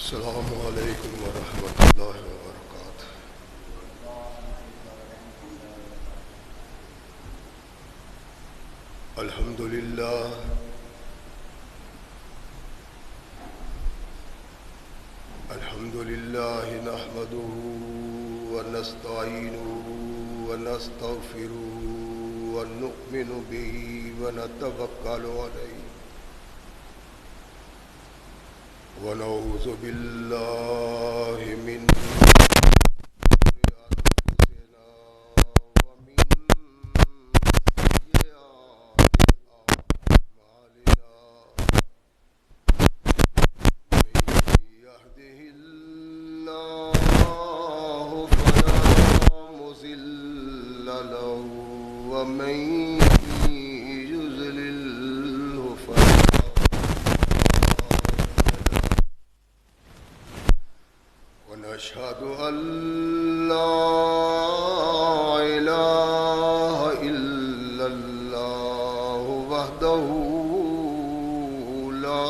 السلام علیکم ورحمۃ اللہ وبرکاتہ۔ الحمد للہ نحمده ونستعینه ونستغفره ونؤمن به ونتوکل علیہ ونعوذ باللہ من أنفسنا ومن سيئات أعمالنا من يهده الله فلا مضل له ومن يضلل فلا ونشهد أن لا إله إلا الله وحده لا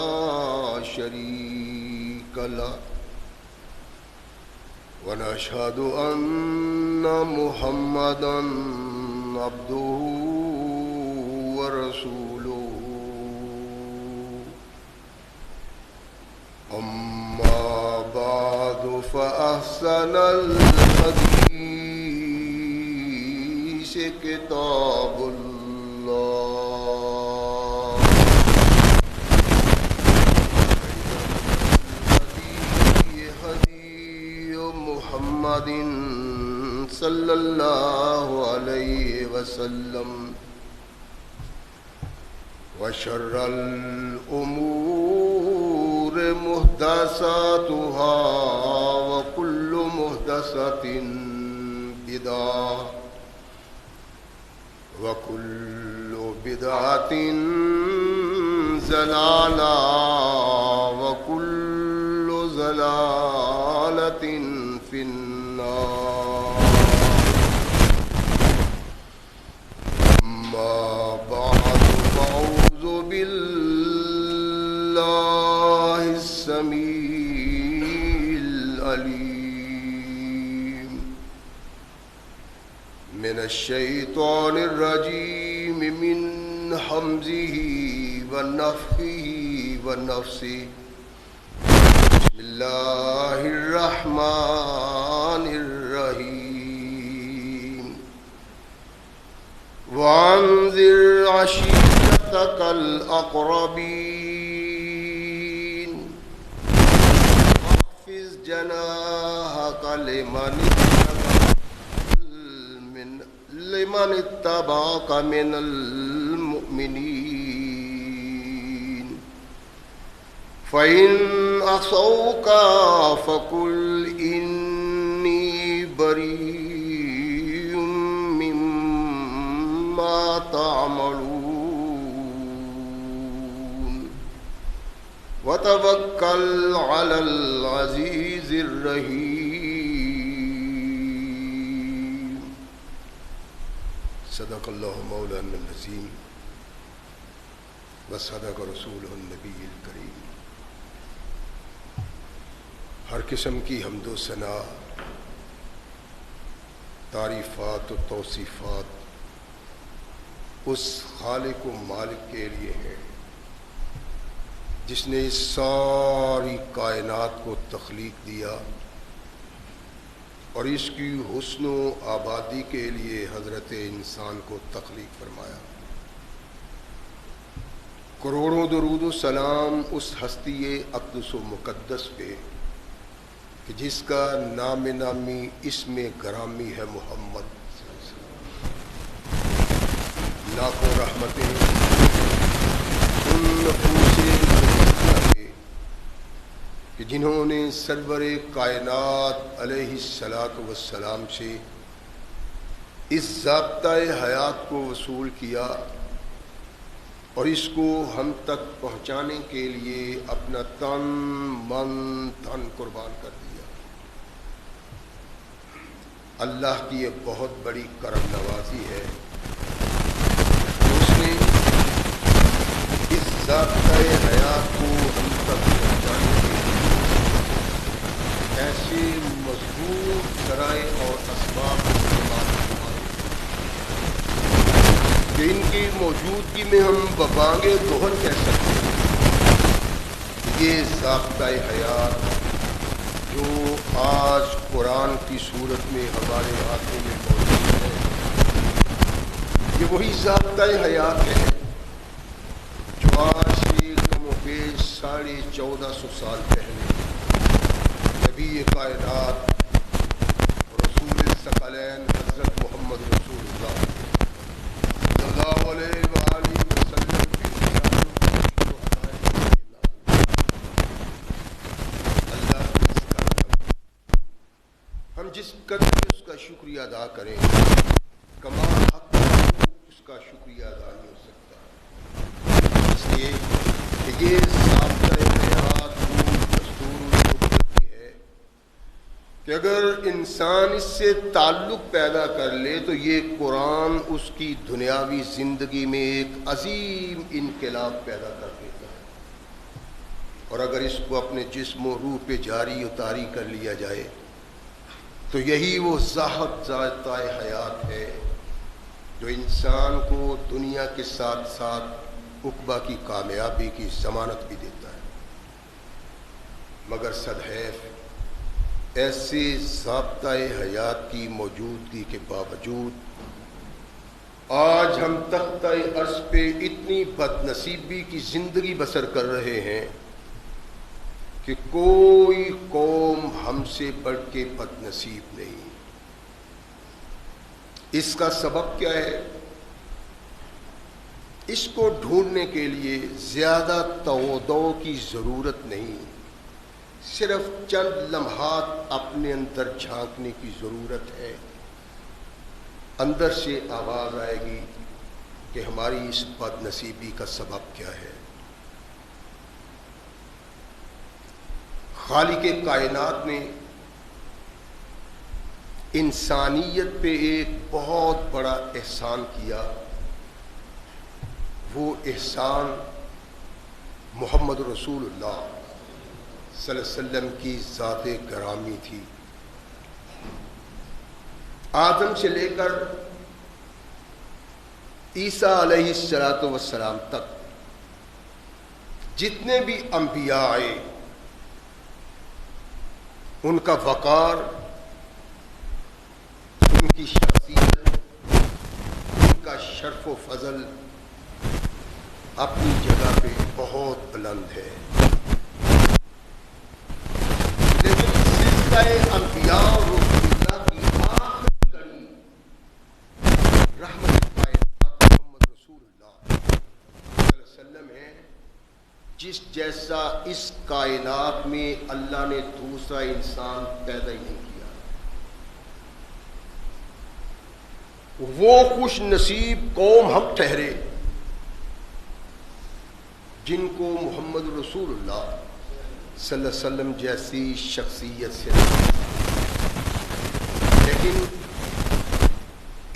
شريك له ونشهد أن محمدا عبده ورسوله أما بعد فأحسن الحديث كتاب الله هدي محمد صلى الله عليه وسلم وشر الأمور محدثاتها وكل محدثة بدعة وكل بدعة ضلالة وكل ضلالة في النار. أما بعد فأعوذ بالله السميع العليم من الشيطان الرجيم من همزه ونفخه ونفسه. بسم الله الرحمن الرحيم. وأنذر عشيرتك الأقربين واخفض جناحك لمن اتبعك من المؤمنين. فإن عصوك فقل إني بريء مما تعملون وتوكل على العزيز الرحيم. صدق اللہ مولانا العظیم وصدق رسولہ النبی الکریم. ہر قسم کی حمد و ثنا، تعریفات و توصیفات اس خالق و مالک کے لیے ہیں جس نے اس ساری کائنات کو تخلیق دیا اور اس کی حسن و آبادی کے لیے حضرت انسان کو تخلیق فرمایا. کروڑوں درود و سلام اس ہستی اقدس و مقدس پہ کہ جس کا نام نامی اسم گرامی ہے محمد. لاکھوں رحمتیں ان نفوس کہ جنہوں نے سرور کائنات علیہ الصلاۃ والسلام سے اس ضابطۂ حیات کو وصول کیا اور اس کو ہم تک پہنچانے کے لیے اپنا تن من دھن قربان کر دیا. اللہ کی یہ بہت بڑی کرم نوازی ہے. اس نے اس ضابطۂ حیات کو ہم تک پہنچانے کے لیے ایسے مضبوط ذرائع اور اسباب استعمال فرمائے کہ ان کی موجودگی میں ہم ببانگ گوہر کہہ سکتے ہیں۔ یہ ضابطۂ حیات جو آج قرآن کی صورت میں ہمارے ہاتھوں میں موجود ہے، یہ وہی ضابطۂ حیات ہے جو آج سے کم و بیش 1450 سال پہلے نبی کائنات رسول ثقلین حضرت محمد رسول اللہ صلی اللہ علیہ وآلہ وسلم کے اللہ ہم جس قدر اس کا شکریہ ادا کریں کمال حق اس کا شکریہ ادا نہیں ہو سکتا، اس لیے کہ یہ ضابطۂ حیات دستور ہے کہ اگر انسان اس سے تعلق پیدا کر لے تو یہ قرآن اس کی دنیاوی زندگی میں ایک عظیم انقلاب پیدا کر دیتا ہے، اور اگر اس کو اپنے جسم و روح پہ جاری اتاری کر لیا جائے تو یہی وہ ذاتۂ حیات ہے جو انسان کو دنیا کے ساتھ ساتھ عقبہ کی کامیابی کی ضمانت بھی دیتا ہے۔ مگر صدحیف ایسے ضابطۂ حیات کی موجودگی کے باوجود آج ہم تختہ عرض پہ اتنی بد نصیبی کی زندگی بسر کر رہے ہیں کہ کوئی قوم ہم سے بڑھ کے بد نصیب نہیں۔ اس کا سبب کیا ہے؟ اس کو ڈھونڈنے کے لیے زیادہ تودع کی ضرورت نہیں، صرف چند لمحات اپنے اندر جھانکنے کی ضرورت ہے۔ اندر سے آواز آئے گی کہ ہماری اس بد نصیبی کا سبب کیا ہے۔ خالق کائنات نے انسانیت پہ ایک بہت بڑا احسان کیا، وہ احسان محمد رسول اللہ صلی اللہ علیہ وسلم کی ذات گرامی تھی۔ آدم سے لے کر عیسیٰ علیہ السلام تک جتنے بھی انبیاء آئے ان کا وقار، ان کی شخصیت، ان کا شرف و فضل اپنی جگہ پہ بہت بلند ہے، لیکن سلسلہ انبیاء اور رسول اللہ کی آخری کڑی رحمت کائنات محمد رسول اللہ صلی اللہ علیہ وسلم ہے، جس جیسا اس کائنات میں اللہ نے دوسرا انسان پیدا ہی نہیں کیا۔ وہ خوش نصیب قوم ہم ٹھہرے جن کو محمد رسول اللہ صلی اللہ علیہ وسلم جیسی شخصیت سے، لیکن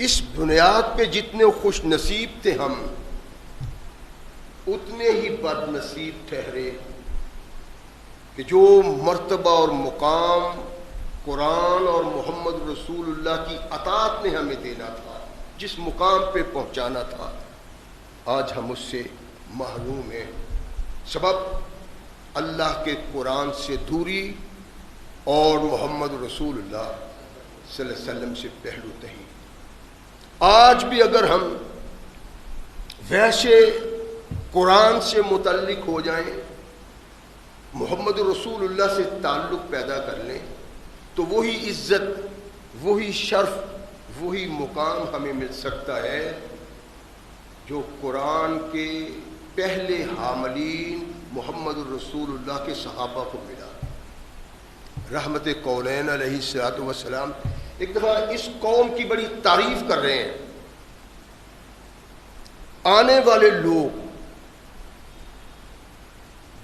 اس بنیاد پہ جتنے خوش نصیب تھے ہم، اتنے ہی بد نصیب ٹھہرے کہ جو مرتبہ اور مقام قرآن اور محمد رسول اللہ کی اطاعت نے ہمیں دینا تھا، جس مقام پہ پہنچانا تھا، آج ہم اس سے محروم ہیں۔ سبب اللہ کے قرآن سے دوری اور محمد رسول اللہ صلی اللہ علیہ وسلم سے پہلو تہی۔ آج بھی اگر ہم ویسے قرآن سے متعلق ہو جائیں، محمد رسول اللہ سے تعلق پیدا کر لیں، تو وہی عزت، وہی شرف، وہی مقام ہمیں مل سکتا ہے جو قرآن کے پہلے حاملین محمد رسول اللہ کے صحابہ کو ملا۔ رحمت کونین علیہ الصلوۃ والسلام ایک دفعہ اس قوم کی بڑی تعریف کر رہے ہیں۔ آنے والے لوگ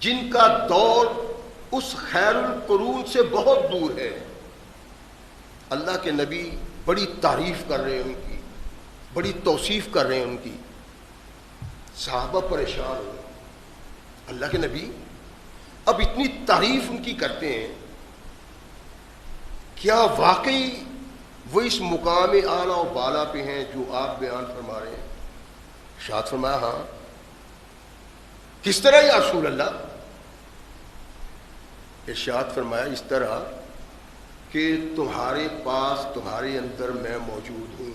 جن کا دور اس خیر القرون سے بہت دور ہے، اللہ کے نبی بڑی تعریف کر رہے ہیں ان کی، بڑی توصیف کر رہے ہیں ان کی۔ صحابہ پریشان ہوئے، اللہ کے نبی اب اتنی تعریف ان کی کرتے ہیں کیا واقعی وہ اس مقام اعلیٰ و بالا پہ ہیں جو آپ بیان فرما رہے ہیں؟ ارشاد فرمایا ہاں. کس طرح یا رسول اللہ؟ ارشاد فرمایا اس طرح کہ تمہارے پاس، تمہارے اندر میں موجود ہوں،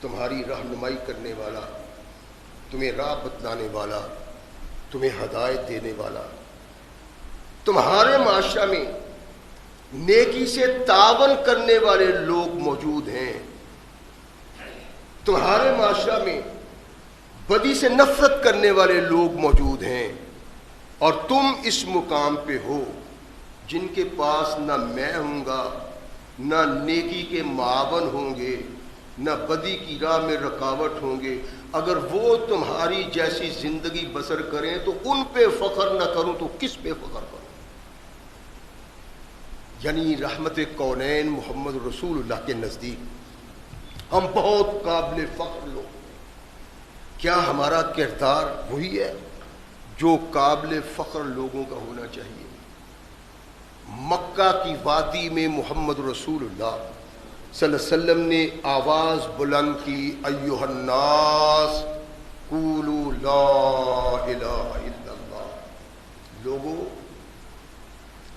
تمہاری رہنمائی کرنے والا، تمہیں راہ بتلانے والا، تمہیں ہدایت دینے والا. تمہارے معاشرہ میں نیکی سے تعاون کرنے والے لوگ موجود ہیں، تمہارے معاشرہ میں بدی سے نفرت کرنے والے لوگ موجود ہیں، اور تم اس مقام پہ ہو جن کے پاس نہ میں ہوں گا، نہ نیکی کے معاون ہوں گے، نہ بدی کی راہ میں رکاوٹ ہوں گے. اگر وہ تمہاری جیسی زندگی بسر کریں تو ان پہ فخر نہ کروں تو کس پہ فخر کروں؟ یعنی رحمت کونین محمد رسول اللہ کے نزدیک ہم بہت قابل فخر لوگ. کیا ہمارا کردار وہی ہے جو قابل فخر لوگوں کا ہونا چاہیے؟ مکہ کی وادی میں محمد رسول اللہ صلی اللہ علیہ وسلم نے آواز بلند کی، ایھا الناس قولوا لا الہ الا اللہ. لوگوں،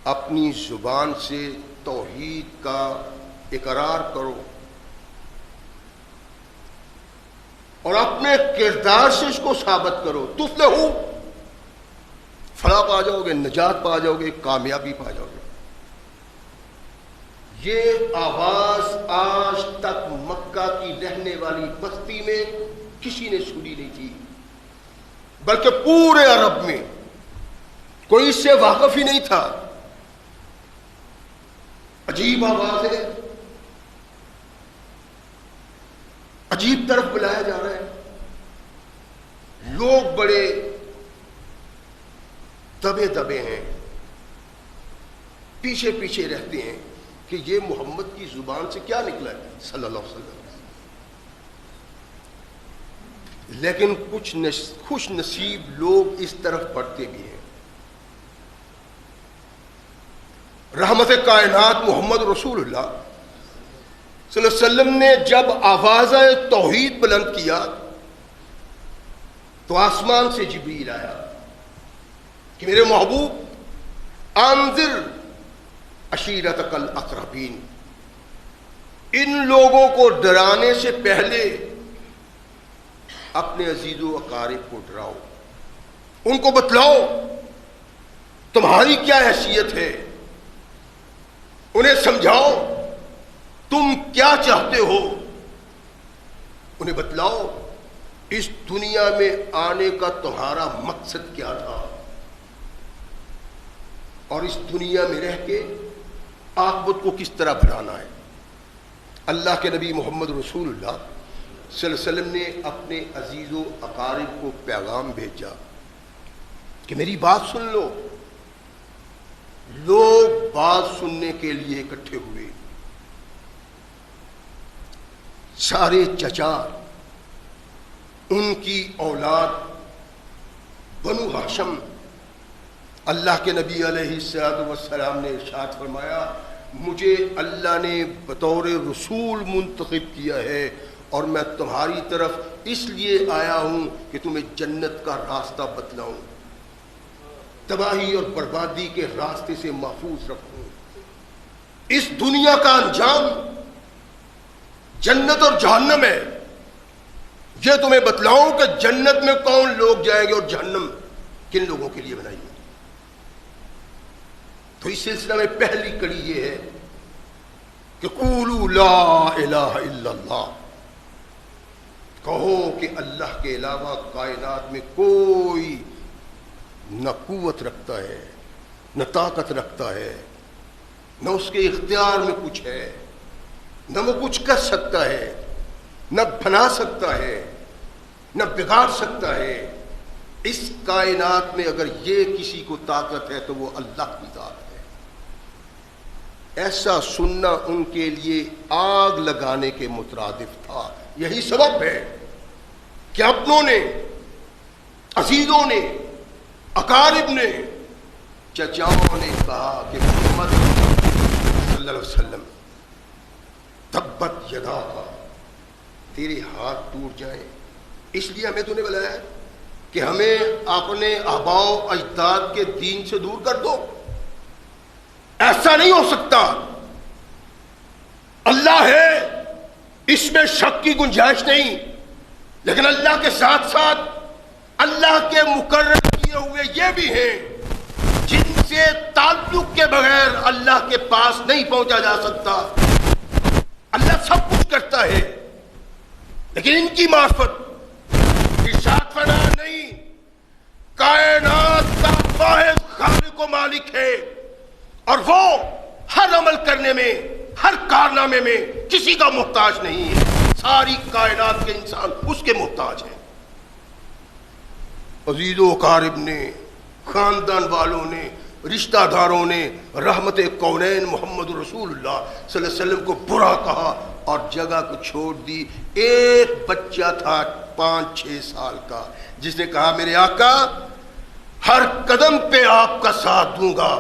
اپنی زبان سے توحید کا اقرار کرو اور اپنے کردار سے اس کو ثابت کرو. تفلحو، فلاح پا جاؤ گے، نجات پا جاؤ گے، کامیابی پا جاؤ گے. یہ آواز آج تک مکہ کی رہنے والی بستی میں کسی نے سنی نہیں تھی، بلکہ پورے عرب میں کوئی اس سے واقف ہی نہیں تھا. عجیب آواز ہے، عجیب طرف بلایا جا رہا ہے. لوگ بڑے دبے دبے ہیں، پیچھے پیچھے رہتے ہیں کہ یہ محمد کی زبان سے کیا نکلا ہے صلی اللہ علیہ وسلم. لیکن کچھ خوش نصیب لوگ اس طرف بڑھتے بھی ہیں. رحمت کائنات محمد رسول اللہ صلی اللہ علیہ وسلم نے جب آواز توحید بلند کیا تو آسمان سے جبریل آیا کہ میرے محبوب انذر عشیرتک الاقربین، ان لوگوں کو ڈرانے سے پہلے اپنے عزیز و اقارب کو ڈراؤ، ان کو بتلاؤ تمہاری کیا حیثیت ہے، انہیں سمجھاؤ تم کیا چاہتے ہو، انہیں بتلاؤ اس دنیا میں آنے کا تمہارا مقصد کیا تھا اور اس دنیا میں رہ کے عاقبت کو کس طرح بنانا ہے. اللہ کے نبی محمد رسول اللہ صلی اللہ علیہ وسلم نے اپنے عزیز و اقارب کو پیغام بھیجا کہ میری بات سن لو. لوگ بات سننے کے لیے اکٹھے ہوئے. سارے چچا، ان کی اولاد بنو ہاشم، اللہ کے نبی علیہ السلام نے ارشاد فرمایا مجھے اللہ نے بطور رسول منتخب کیا ہے اور میں تمہاری طرف اس لیے آیا ہوں کہ تمہیں جنت کا راستہ بتلاؤں، تباہی اور بربادی کے راستے سے محفوظ رکھوں. اس دنیا کا انجام جنت اور جہنم ہے. یہ تمہیں بتلاؤں کہ جنت میں کون لوگ جائیں گے اور جہنم کن لوگوں کے لیے بنائی ہے. تو اس سلسلہ میں پہلی کڑی یہ ہے کہ قولوا لا الہ الا اللہ، کہو کہ اللہ کے علاوہ کائنات میں کوئی نہ قوت رکھتا ہے، نہ طاقت رکھتا ہے، نہ اس کے اختیار میں کچھ ہے، نہ وہ کچھ کر سکتا ہے، نہ بنا سکتا ہے، نہ بگاڑ سکتا ہے. اس کائنات میں اگر یہ کسی کو طاقت ہے تو وہ اللہ کی ذات ہے. ایسا سننا ان کے لیے آگ لگانے کے مترادف تھا. یہی سبب ہے کہ اپنوں نے، عزیزوں نے، اقارب نے، چچاؤں نے کہا کہ محمد صلی صلی اللہ علیہ وسلم تبت یدا کا، تیرے ہاتھ ٹوٹ جائیں، اس لیے ہمیں تو نے بلایا ہے کہ ہمیں اپنے آباء و اجداد کے دین سے دور کر دو. ایسا نہیں ہو سکتا. اللہ ہے، اس میں شک کی گنجائش نہیں، لیکن اللہ کے ساتھ ساتھ اللہ کے مقرر کیے ہوئے یہ بھی ہیں جن سے تعلق کے بغیر اللہ کے پاس نہیں پہنچا جا سکتا. اللہ سب کچھ کرتا ہے، لیکن ان کی معرفت ارشاد فنا نہیں. کائنات کا واحد خالق و مالک ہے، اور وہ ہر عمل کرنے میں، ہر کارنامے میں کسی کا محتاج نہیں ہے. ساری کائنات کے انسان اس کے محتاج ہیں. عزیز و اقارب نے، خاندان والوں نے، رشتہ داروں نے رحمت کونین محمد رسول اللہ صلی اللہ علیہ وسلم کو برا کہا اور جگہ کو چھوڑ دی. ایک بچہ تھا 5-6 سال کا جس نے کہا میرے آقا ہر قدم پہ آپ کا ساتھ دوں گا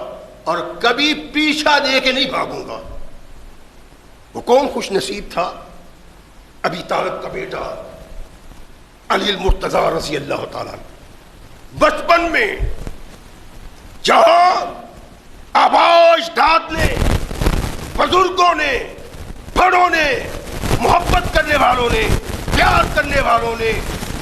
اور کبھی پیچھا دے کے نہیں بھاگوں گا. وہ کون خوش نصیب تھا؟ ابی طالب کا بیٹا علی المرتضی رضی اللہ تعالیٰ. بچپن میں جہاں آباء اجداد نے، بزرگوں نے، بڑوں نے، محبت کرنے والوں نے، پیار کرنے والوں نے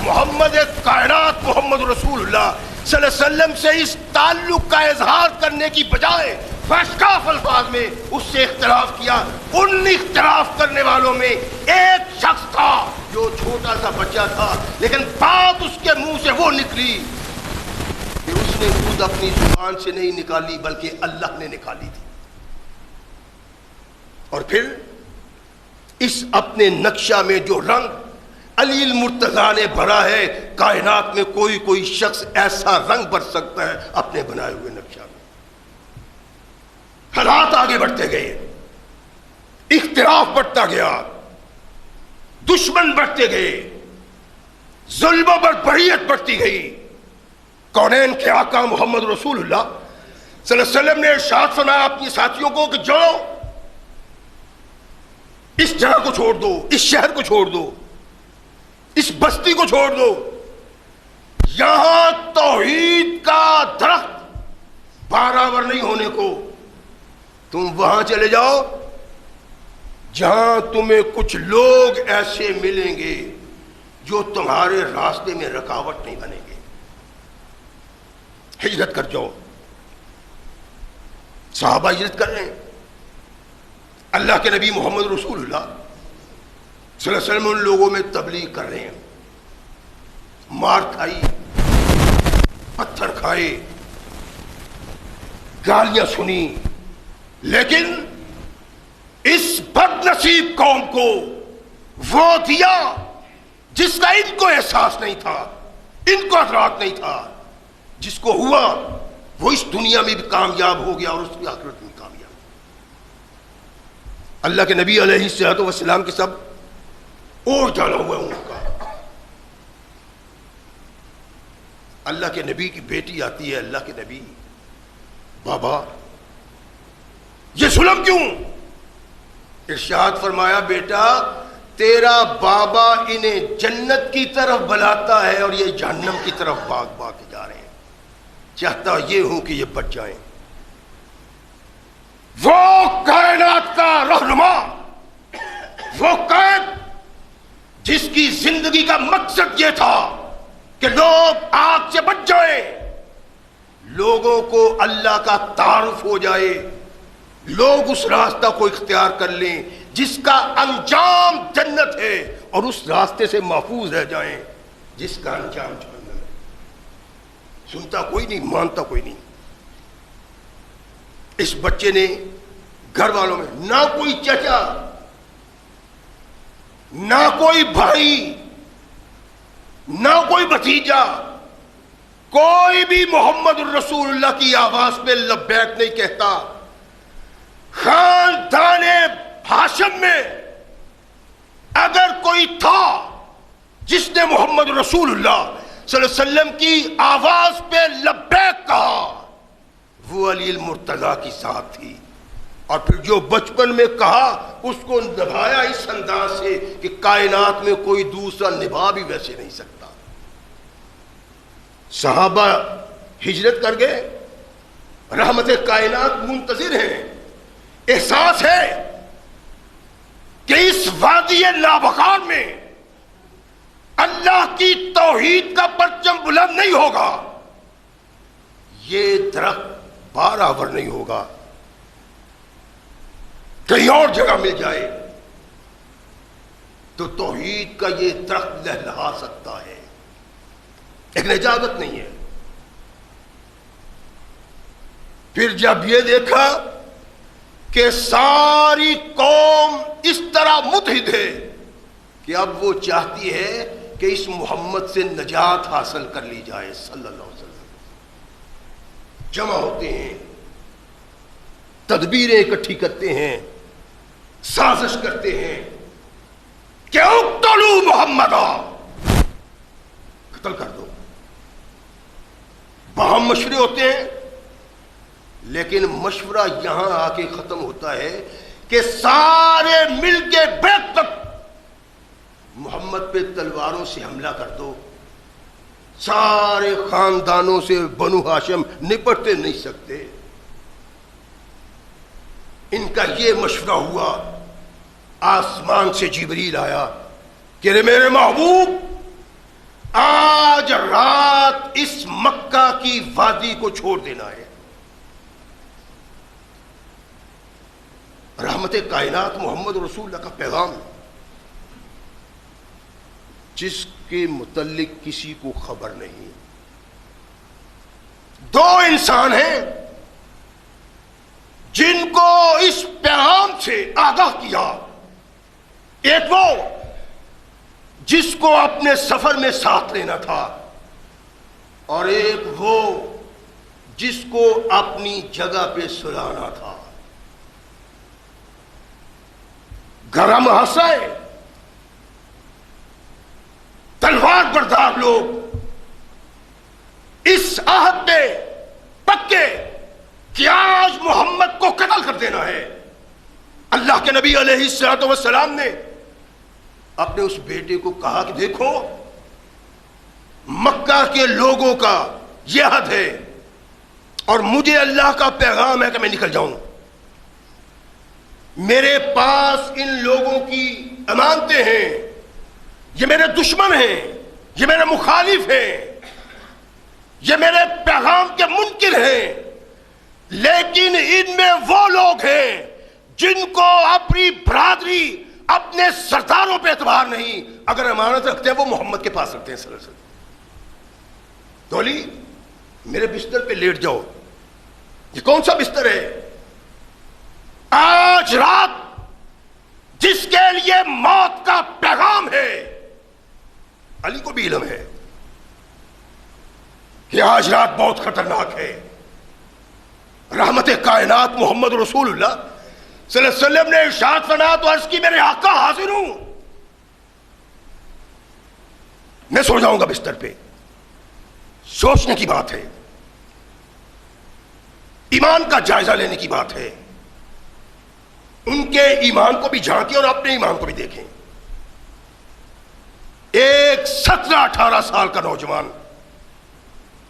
محمد کائنات محمد رسول اللہ صلی اللہ علیہ وسلم سے اس تعلق کا اظہار کرنے کی بجائے باشکاف الفاظ میں اس سے اختلاف کیا. ان اختلاف کرنے والوں میں ایک شخص تھا جو چھوٹا سا بچہ تھا، لیکن بات اس کے منہ سے وہ نکلی کہ اس نے خود اپنی زبان سے نہیں نکالی بلکہ اللہ نے نکالی تھی. اور پھر اس اپنے نقشہ میں جو رنگ علی المرتضیٰ نے بھرا ہے، کائنات میں کوئی شخص ایسا رنگ بھر سکتا ہے اپنے بنائے ہوئے نقشہ میں. حالات آگے بڑھتے گئے، اختلاف بڑھتا گیا، دشمن بڑھتے گئے، ظلم و بربریت بڑھتی گئی. کونین کے آقا محمد رسول اللہ صلی اللہ علیہ وسلم نے ارشاد فرمایا اپنی ساتھیوں کو کہ جاؤ اس جگہ کو چھوڑ دو، اس شہر کو چھوڑ دو، اس بستی کو چھوڑ دو. یہاں توحید کا درخت بارآور نہیں ہونے کو، تم وہاں چلے جاؤ جہاں تمہیں کچھ لوگ ایسے ملیں گے جو تمہارے راستے میں رکاوٹ نہیں بنیں گے. ہجرت کر جاؤ. صحابہ ہجرت کر رہے ہیں. اللہ کے نبی محمد رسول اللہ صلی اللہ علیہ وسلم ان لوگوں میں تبلیغ کر رہے ہیں. مار کھائی، پتھر کھائے، گالیاں سنی، لیکن اس بد نصیب قوم کو وہ دیا جس کا ان کو احساس نہیں تھا، ان کو ادراک نہیں تھا. جس کو ہوا وہ اس دنیا میں بھی کامیاب ہو گیا اور اس کی آخرت میں کامیاب. اللہ کے نبی علیہ الصلوۃ والسلام کے سب اور ڈالا ہوا ہے ان کا. اللہ کے نبی کی بیٹی آتی ہے، اللہ کے نبی بابا یہ ظلم کیوں؟ ارشاد فرمایا بیٹا تیرا بابا انہیں جنت کی طرف بلاتا ہے اور یہ جہنم کی طرف بھاگ بھاگ کے جا رہے ہیں. چاہتا یہ ہوں کہ یہ بچ جائیں. وہ کائنات کا رہنما، وہ قائد جس کی زندگی کا مقصد یہ تھا کہ لوگ آگ سے بچ جائیں، لوگوں کو اللہ کا تعارف ہو جائے، لوگ اس راستہ کو اختیار کر لیں جس کا انجام جنت ہے اور اس راستے سے محفوظ رہ جائیں جس کا انجام جہنم ہے. سنتا کوئی نہیں، مانتا کوئی نہیں. اس بچے نے گھر والوں میں نہ کوئی چچا، نہ کوئی بھائی، نہ کوئی بھتیجا، کوئی بھی محمد الرسول اللہ کی آواز پہ لبیک نہیں کہتا. خاندان ہاشم میں اگر کوئی تھا جس نے محمد رسول اللہ صلی اللہ علیہ وسلم کی آواز پہ لبیک کہا وہ علی المرتضیٰ کی ذات تھی. اور پھر جو بچپن میں کہا اس کو نبھایا اس انداز سے کہ کائنات میں کوئی دوسرا نبھا بھی ویسے نہیں سکتا. صحابہ ہجرت کر گئے، رحمت کائنات منتظر ہیں. احساس ہے کہ اس وادی لاوقار میں اللہ کی توحید کا پرچم بلند نہیں ہوگا، یہ درخت بارآور نہیں ہوگا، کہیں اور جگہ مل جائے تو توحید کا یہ درخت لہلہا سکتا ہے، لیکن اجازت نہیں ہے. پھر جب یہ دیکھا کہ ساری قوم اس طرح متحد ہے کہ اب وہ چاہتی ہے کہ اس محمد سے نجات حاصل کر لی جائے صلی اللہ علیہ وسلم. جمع ہوتے ہیں، تدبیریں اکٹھی کرتے ہیں، سازش کرتے ہیں کہ اقتلوا محمدا، قتل کر دو. باہم مشورے ہوتے ہیں، لیکن مشورہ یہاں آ کے ختم ہوتا ہے کہ سارے مل کے بیک تک محمد پہ تلواروں سے حملہ کر دو. سارے خاندانوں سے بنو ہاشم نپٹتے نہیں سکتے. ان کا یہ مشورہ ہوا. آسمان سے جبریل آیا کہ میرے محبوب آج رات اس مکہ کی وادی کو چھوڑ دینا ہے. رحمت کائنات محمد رسول اللہ کا پیغام جس کے متعلق کسی کو خبر نہیں. دو انسان ہیں جن کو اس پیغام سے آگاہ کیا. ایک وہ جس کو اپنے سفر میں ساتھ لینا تھا، اور ایک وہ جس کو اپنی جگہ پہ سلانا تھا. گرم ہنسائے تلوار بردار لوگ اس عہد پہ پکے کہ آج محمد کو قتل کر دینا ہے. اللہ کے نبی علیہ الصلوۃ والسلام نے اپنے اس بیٹے کو کہا کہ دیکھو مکہ کے لوگوں کا یہ عہد ہے اور مجھے اللہ کا پیغام ہے کہ میں نکل جاؤں. میرے پاس ان لوگوں کی امانتیں ہیں، یہ میرے دشمن ہیں، یہ میرے مخالف ہیں، یہ میرے پیغام کے منکر ہیں، لیکن ان میں وہ لوگ ہیں جن کو اپنی برادری اپنے سرداروں پہ اعتبار نہیں. اگر امانت رکھتے ہیں وہ محمد کے پاس رکھتے ہیں صلی اللہ علیہ وسلم. تولی میرے بستر پہ لیٹ جاؤ. یہ کون سا بستر ہے؟ آج رات جس کے لیے موت کا پیغام ہے، علی کو بھی علم ہے کہ آج رات بہت خطرناک ہے. رحمت کائنات محمد رسول اللہ صلی اللہ علیہ وسلم نے ارشاد فرمایا تو عرض کی میرے آقا حاضر ہوں. میں سو جاؤں گا بستر پہ. سوچنے کی بات ہے، ایمان کا جائزہ لینے کی بات ہے. ان کے ایمان کو بھی جھانکیں اور اپنے ایمان کو بھی دیکھیں. ایک 17-18 سال کا نوجوان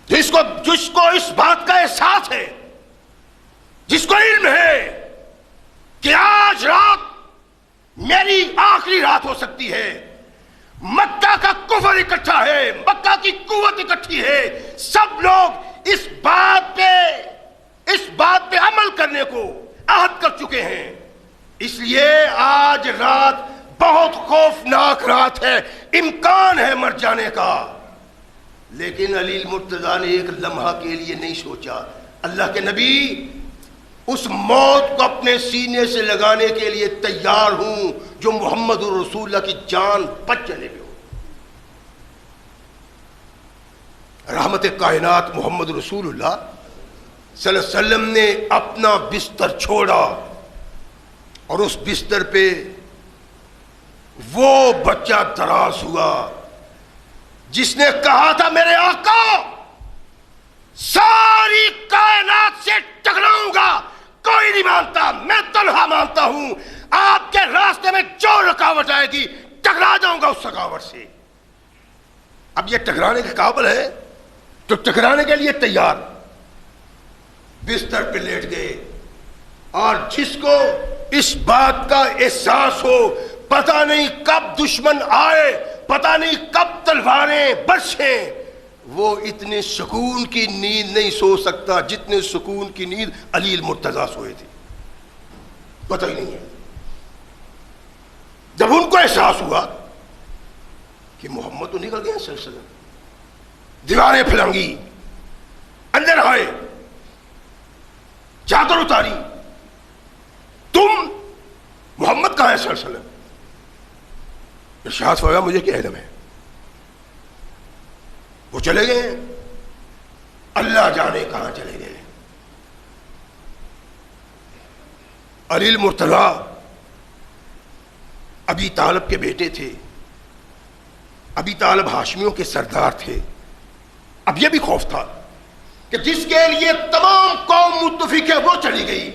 جس کو اس بات کا احساس ہے، جس کو علم ہے کہ آج رات میری آخری رات ہو سکتی ہے، مکہ کا کفر اکٹھا ہے، مکہ کی قوت اکٹھی ہے، سب لوگ اس بات پہ عمل کرنے کو عہد کر چکے ہیں. اس لیے آج رات بہت خوفناک رات ہے، امکان ہے مر جانے کا. لیکن علی المرتضیٰ نے ایک لمحہ کے لیے نہیں سوچا. اللہ کے نبی اس موت کو اپنے سینے سے لگانے کے لیے تیار ہوں جو محمد رسول اللہ کی جان بچ چلے گئے. رحمت کائنات محمد رسول اللہ صلی اللہ علیہ وسلم نے اپنا بستر چھوڑا اور اس بستر پہ وہ بچہ دراز ہوا جس نے کہا تھا میرے آقا ساری کائنات سے ٹکراؤں گا، کوئی نہیں مانتا، میں تنہا مانتا ہوں آپ کے راستے میں جو رکاوٹ آئے گی ٹکرا جاؤں گا اس رکاوٹ سے۔ اب یہ ٹکرانے کے قابل ہے تو ٹکرانے کے لیے تیار، بستر پہ لیٹ گئے۔ اور جس کو اس بات کا احساس ہو پتہ نہیں کب دشمن آئے، پتہ نہیں کب تلواریں برسیں، وہ اتنے سکون کی نیند نہیں سو سکتا جتنے سکون کی نیند علی المرتضیٰ سوئے تھے، پتہ ہی نہیں ہے۔ جب ان کو احساس ہوا کہ محمد تو نکل گئے صلی اللہ علیہ وسلم، دیواریں پھلنگی، اندر آئے، چادر اتاری، تم محمد کہاں ہے صلی اللہ علیہ وسلم؟ ارشاد فرمایا مجھے کیا علم ہے، وہ چلے گئے، اللہ جانے کہاں چلے گئے۔ علی المرتضیٰ ابی طالب کے بیٹے تھے، ابی طالب ہاشمیوں کے سردار تھے۔ اب یہ بھی خوف تھا کہ جس کے لیے تمام قوم متفق ہے وہ چلی گئی،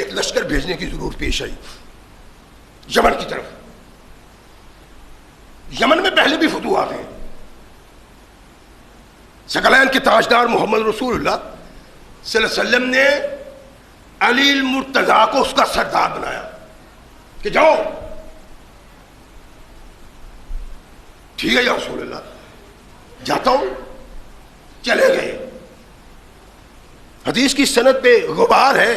ایک لشکر بھیجنے کی ضرورت پیش آئی یمن کی طرف. یمن میں پہلے بھی فتوحات ہیں. ثقلین کے تاجدار محمد رسول اللہ صلی اللہ علیہ وسلم نے علی المرتضیٰ کو اس کا سردار بنایا کہ جاؤ. ٹھیک ہے یا رسول اللہ جاتا ہوں. چلے گئے. حدیث کی سند پہ غبار ہے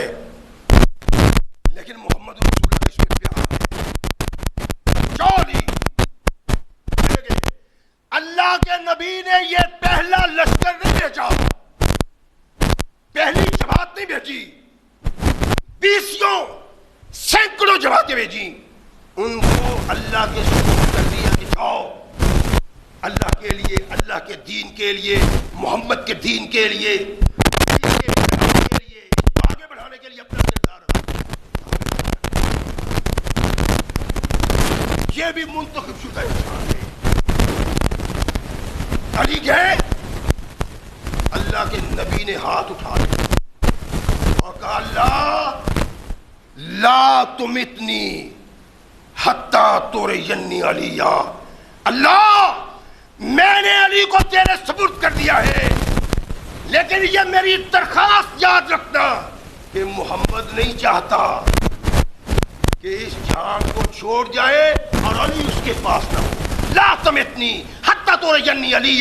لیکن محمد رسول اللہ اس میں پیار ہے. جاؤ علی. چلے گئے. اللہ کے نبی نے یہ پہلا لشکر نہیں بھیجا, پہلی جماعت نہیں بھیجی, بیسوں سینکڑوں جماعتیں بھیجی. ان کو اللہ کے سپرد کر دیا کہ جاؤ اللہ کے لیے, اللہ کے دین کے لیے, محمد کے دین کے لیے, آگے بڑھانے کے لیے اپنا کردار. یہ بھی منتخب شدہ انسان ہے. علی گئے. اللہ کے نبی نے ہاتھ اٹھا لیا اور کہا اللہ لا تمتنی حتی ترینی علی. اللہ میں نے علی کو تیرے سپرد کر دیا ہے لیکن یہ میری درخواست یاد رکھنا کہ محمد نہیں چاہتا کہ اس جان کو چھوڑ جائے اور علی اس کے پاس نہ ہو. لا تمتنی حتی ترینی علی.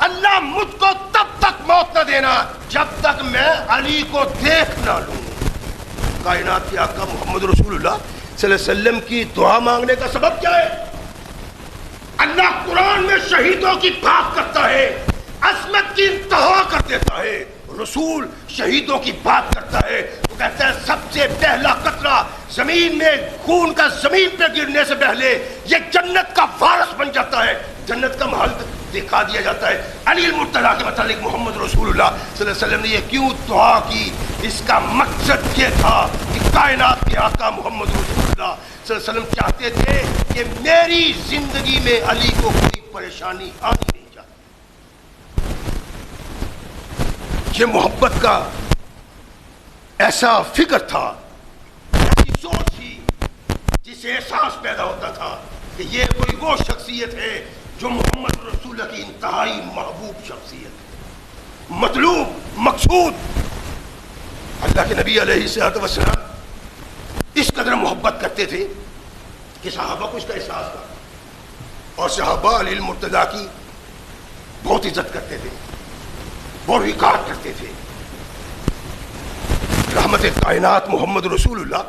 اللہ مجھ کو تب تک موت نہ دینا جب تک میں علی کو دیکھ نہ لوں. کائنات کے آقا محمد رسول اللہ صلی اللہ علیہ وسلم کی دعا مانگنے کا سبب کیا ہے؟ اللہ قرآن میں شہیدوں کی بات کرتا ہے, عظمت کی انتہا کر دیتا ہے. رسول شہیدوں کی بات کرتا ہے, وہ کہتا ہے سب سے پہلا قطرہ زمین میں خون کا زمین پہ گرنے سے پہلے یہ جنت کا وارث بن جاتا ہے, جنت کا محل دکھا دیا جاتا ہے. علی المرتضیٰ کے متعلق محمد رسول اللہ صلی اللہ علیہ وسلم نے یہ کیوں دعا کی؟ اس کا مقصد یہ تھا کہ کائنات کے آقا محمد رسول اللہ صلی اللہ علیہ وسلم چاہتے تھے کہ میری زندگی میں علی کو کوئی پریشانی آنی نہیں چاہتی. یہ محبت کا ایسا فکر تھا, ایسی سوچ تھی جس سے احساس پیدا ہوتا تھا کہ یہ کوئی وہ شخصیت ہے جو محمد رسول اللہ کی انتہائی محبوب شخصیت ہے, مطلوب, مقصود. اللہ کے نبی علیہ الصلوۃ والسلام اس قدر محبت کرتے تھے کہ صحابہ کو اس کا احساس تھا اور صحابہ علی المرتضیٰ کی بہت عزت کرتے تھے, بہت وقار کرتے تھے. رحمت کائنات محمد رسول اللہ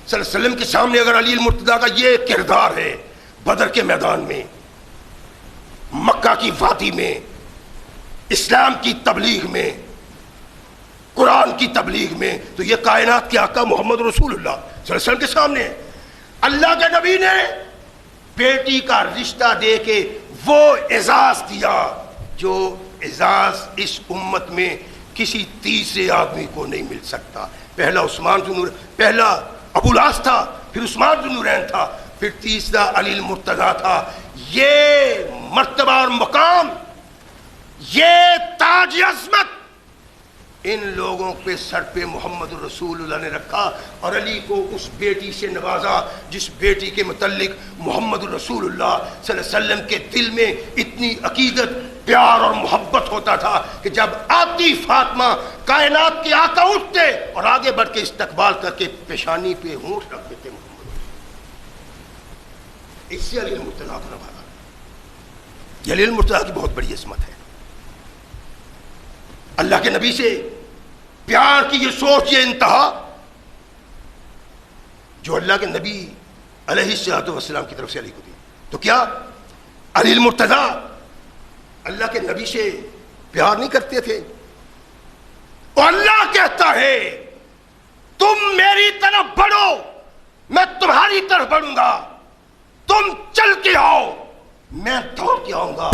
صلی اللہ علیہ وسلم کے سامنے اگر علی المرتضیٰ کا یہ کردار ہے بدر کے میدان میں, مکہ کی وادی میں, اسلام کی تبلیغ میں, قرآن کی تبلیغ میں, تو یہ کائنات کے آقا محمد رسول اللہ صلی اللہ علیہ وسلم کے سامنے اللہ کے نبی نے بیٹی کا رشتہ دے کے وہ اعزاز دیا جو اعزاز اس امت میں کسی تیسرے آدمی کو نہیں مل سکتا. پہلا ابو العاص تھا, پھر عثمان ذو النورین تھا, پھر تیسرا علی المرتضیٰ تھا. یہ مرتبہ اور مقام, یہ تاج عظمت ان لوگوں پہ سر پہ محمد رسول اللہ نے رکھا اور علی کو اس بیٹی سے نوازا جس بیٹی کے متعلق محمد رسول اللہ صلی اللہ علیہ وسلم کے دل میں اتنی عقیدت, پیار اور محبت ہوتا تھا کہ جب آتی فاطمہ کائنات کے آقا اٹھتے اور آگے بڑھ کے استقبال کر کے پیشانی پہ ہونٹ رکھ دیتے محمد. اس سے علی المرتضیٰ کو نوازا. یہ علی المرتضیٰ کی بہت بڑی عظمت ہے. اللہ کے نبی سے پیار کی یہ سوچ, یہ انتہا جو اللہ کے نبی علیہ الصلوۃ والسلام کی طرف سے علی کو دی. تو کیا علی المرتضیٰ اللہ کے نبی سے پیار نہیں کرتے تھے؟ اور اللہ کہتا ہے تم میری طرف بڑھو میں تمہاری طرف بڑھوں گا, تم چل کے آؤ میں دوڑ کے آؤں گا.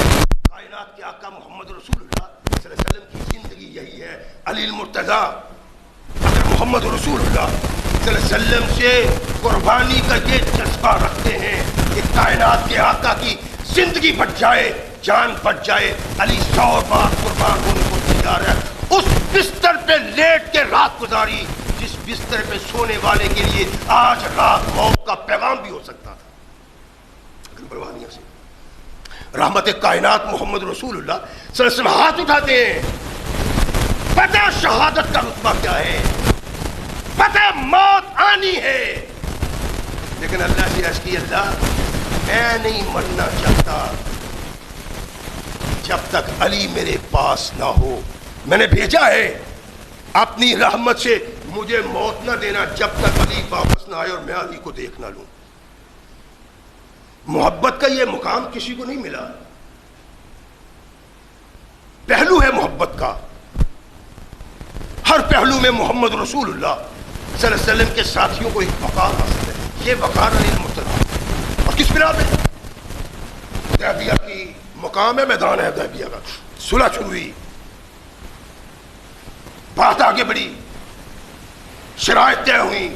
کائنات کے آقا محمد رسول اللہ صلی اللہ علیہ وسلم کی زندگی یہی ہے. علی المرتضیٰ اگر محمد رسول اللہ صلی اللہ علیہ وسلم سے قربانی کا یہ جذبہ رکھتے ہیں کہ کائنات کے آقا کی زندگی بچ جائے, جان بچ جائے, علی 100 بار قربان ہونے کو تیار ہے. اس بستر پہ لیٹ کے رات گزاری جس بستر پہ سونے والے کے لیے آج رات موت کا پیغام بھی ہو سکتا تھا. لیکن پروانیوں سے رحمت کائنات محمد رسول اللہ صلی اللہ علیہ وسلم ہاتھ اٹھاتے ہیں. پتہ شہادت کا رتبہ کیا ہے, پتہ موت آنی ہے, لیکن اللہ سے عرض کی اللہ میں نہیں مرنا چاہتا جب تک علی میرے پاس نہ ہو. میں نے بھیجا ہے اپنی رحمت سے, مجھے موت نہ دینا جب تک علی واپس نہ آئے اور میں علی کو دیکھ نہ لوں. محبت کا یہ مقام کسی کو نہیں ملا. پہلو ہے محبت کا, ہر پہلو میں محمد رسول اللہ صلی اللہ علیہ وسلم کے ساتھیوں کو ایک وقار حاصل ہے. یہ وقار علی المرتضیٰ. اور کس بنا پہ؟ حدیبیہ کی مقام ہے, میدان ہے حدیبیہ کا, صلح شروع ہوئی, بات آگے بڑھی, شرائط طے ہوئی,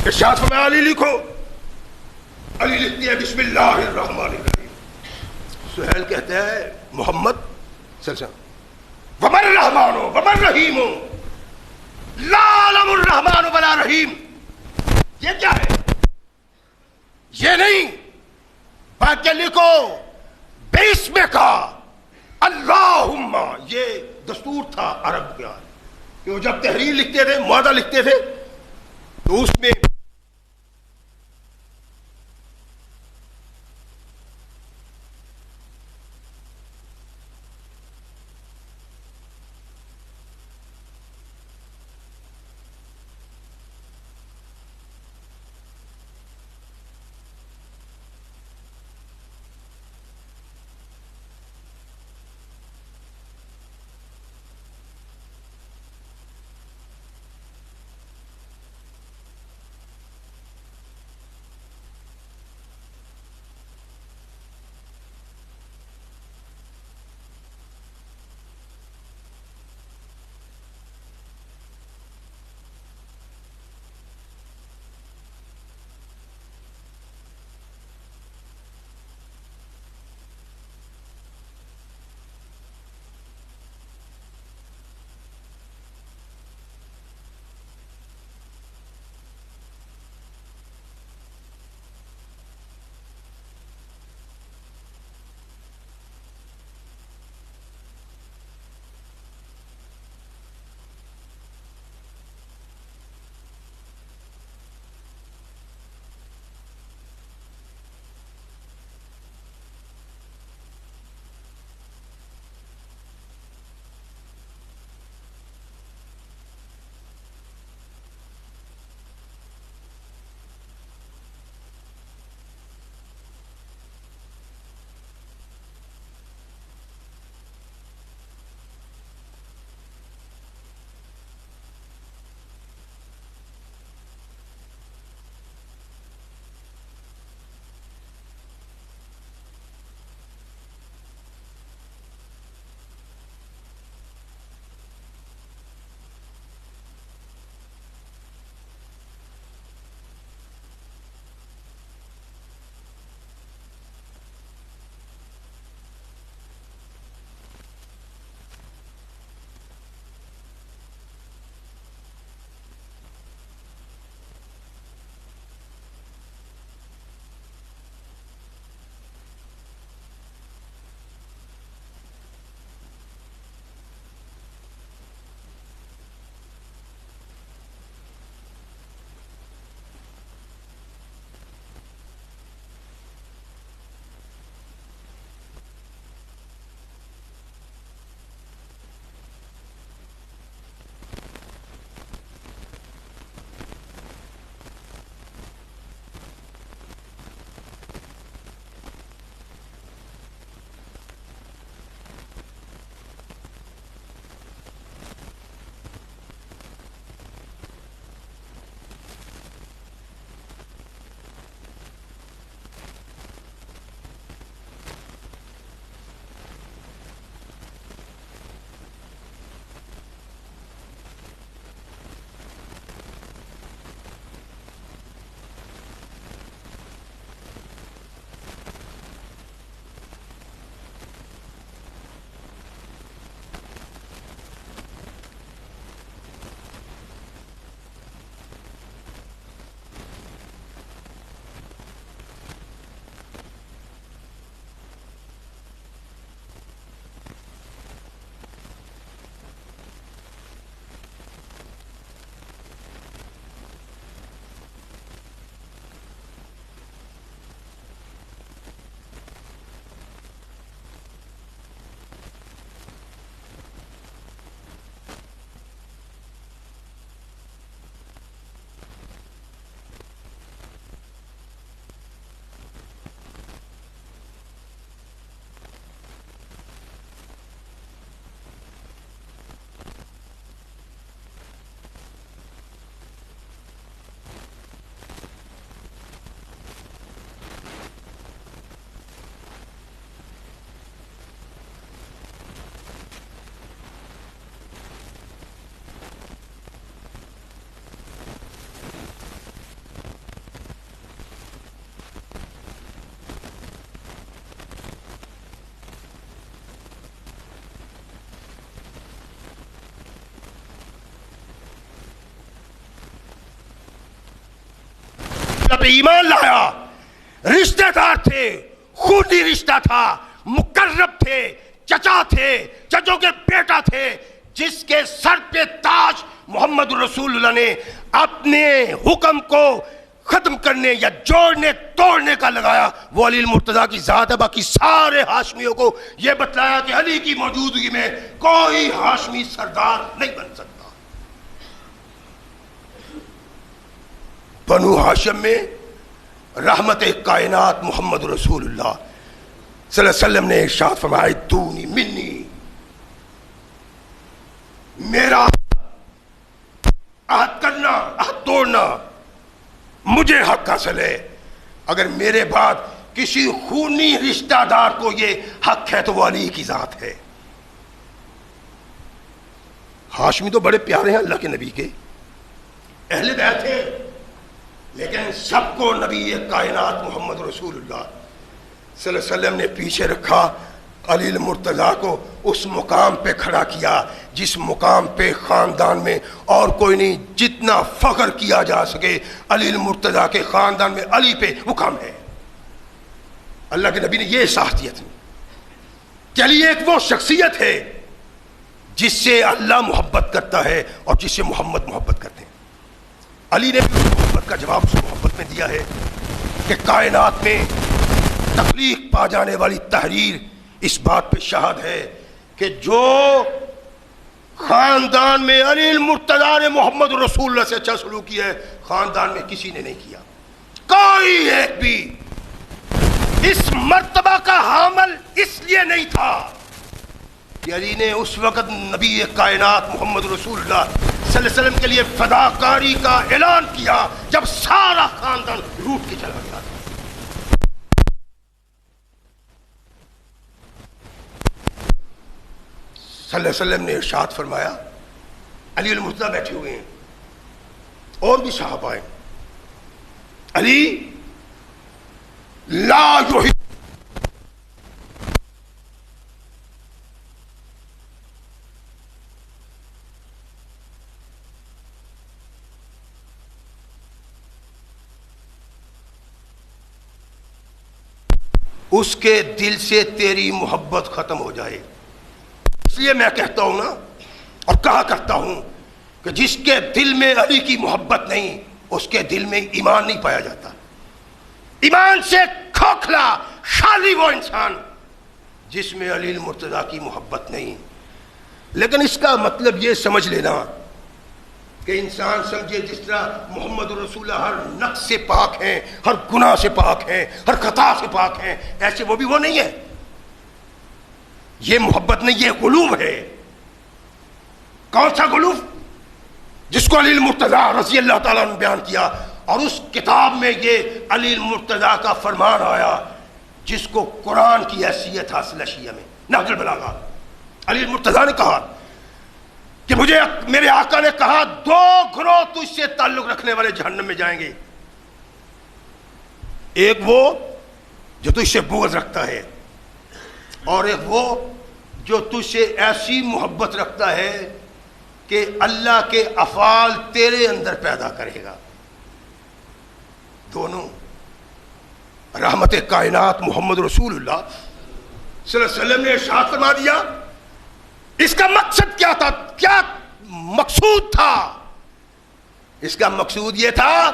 ارشاد فرمایا علی لکھو. علی لکھتی ہے بسم اللہ الرحمن الرحیم. سہیل کہتا ہے محمد صلی اللہ علیہ وسلم ومن الرحمن ومن رحیم لا علم الرحمن ولا رحیم. یہ کیا ہے؟ یہ نہیں, بلکہ لکھو بسم کا اللہم. یہ دستور تھا عرب کا کہ وہ جب تحریر لکھتے تھے, معاہدہ لکھتے تھے, تو اس میں پہ ایمان لایا، رشتہ دار تھے، خونی رشتہ تھا، مقرب تھے، چچا تھے، چچوں کے بیٹا تھے، جس کے سر پہ تاج محمد رسول اللہ نے اپنے حکم کو ختم کرنے یا جوڑنے توڑنے کا لگایا، وہ علی المرتضیٰ کی ذات ہے۔ باقی سارے ہاشمیوں کو یہ بتلایا کہ علی کی موجودگی میں کوئی ہاشمی سردار نہیں بن سکتا۔ بنو ہاشم میں رحمت کائنات محمد رسول اللہ صلی اللہ علیہ وسلم نے ارشاد فرمایا دونی منی، میرا عہد کرنا، عہد توڑنا مجھے حق حاصل ہے۔ اگر میرے بعد کسی خونی رشتہ دار کو یہ حق ہے تو وہ علی کی ذات ہے۔ ہاشمی تو بڑے پیارے ہیں اللہ کے نبی کے، اہل بیت ہیں، لیکن سب کو نبی کائنات محمد رسول اللہ صلی اللہ علیہ وسلم نے پیچھے رکھا، علی المرتضیٰ کو اس مقام پہ کھڑا کیا جس مقام پہ خاندان میں اور کوئی نہیں، جتنا فخر کیا جا سکے علی المرتضیٰ کے خاندان میں علی پہ مقام ہے۔ اللہ کے نبی نے یہ احساس دیا تھا کہ علی ایک وہ شخصیت ہے جس سے اللہ محبت کرتا ہے اور جس سے محمد محبت کرتے ہیں۔ علی نے محبت کا جواب اس محبت میں دیا ہے کہ کائنات میں تخلیق پا جانے والی تحریر اس بات پہ شاہد ہے کہ جو خاندان میں علی المرتضیٰ نے محمد رسول اللہ سے اچھا سلوک کیا ہے، خاندان میں کسی نے نہیں کیا۔ کوئی ایک بھی اس مرتبہ کا حامل اس لیے نہیں تھا کہ علی نے اس وقت نبی کائنات محمد رسول اللہ صلی اللہ علیہ وسلم کے لیے فداکاری کا اعلان کیا جب سارا خاندان روٹ کے چلا گیا تھا۔ صلی اللہ علیہ وسلم نے ارشاد فرمایا، علی المرتضیٰ بیٹھے ہوئے ہیں اور بھی صحابہ ہیں، علی لا یحب اس کے دل سے تیری محبت ختم ہو جائے۔ اس لیے میں کہتا ہوں نا اور کہا کرتا ہوں کہ جس کے دل میں علی کی محبت نہیں اس کے دل میں ایمان نہیں پایا جاتا۔ ایمان سے کھوکھلا خالی وہ انسان جس میں علی المرتضیٰ کی محبت نہیں۔ لیکن اس کا مطلب یہ سمجھ لینا کہ انسان سمجھے جس طرح محمد رسول اللہ ہر نقص سے پاک ہیں، ہر گناہ سے پاک ہیں، ہر خطا سے پاک ہیں، ایسے وہ بھی وہ نہیں ہے۔ یہ محبت نہیں، یہ غلوب ہے۔ کون سا غلوب؟ جس کو علی المرتضیٰ رضی اللہ تعالیٰ نے بیان کیا، اور اس کتاب میں یہ علی المرتضیٰ کا فرمان آیا جس کو قرآن کی حیثیت حاصل ہے شیعہ میں، نہج البلاغہ۔ علی المرتضیٰ نے کہا کہ مجھے میرے آقا نے کہا دو گروہ تجھ سے تعلق رکھنے والے جہنم میں جائیں گے، ایک وہ جو تجھ سے بغض رکھتا ہے اور ایک وہ جو تجھ سے ایسی محبت رکھتا ہے کہ اللہ کے افعال تیرے اندر پیدا کرے گا۔ دونوں رحمت کائنات محمد رسول اللہ صلی اللہ علیہ وسلم نے ارشاد فرما دیا۔ اس کا مقصد کیا تھا؟ کیا مقصود تھا؟ اس کا مقصود یہ تھا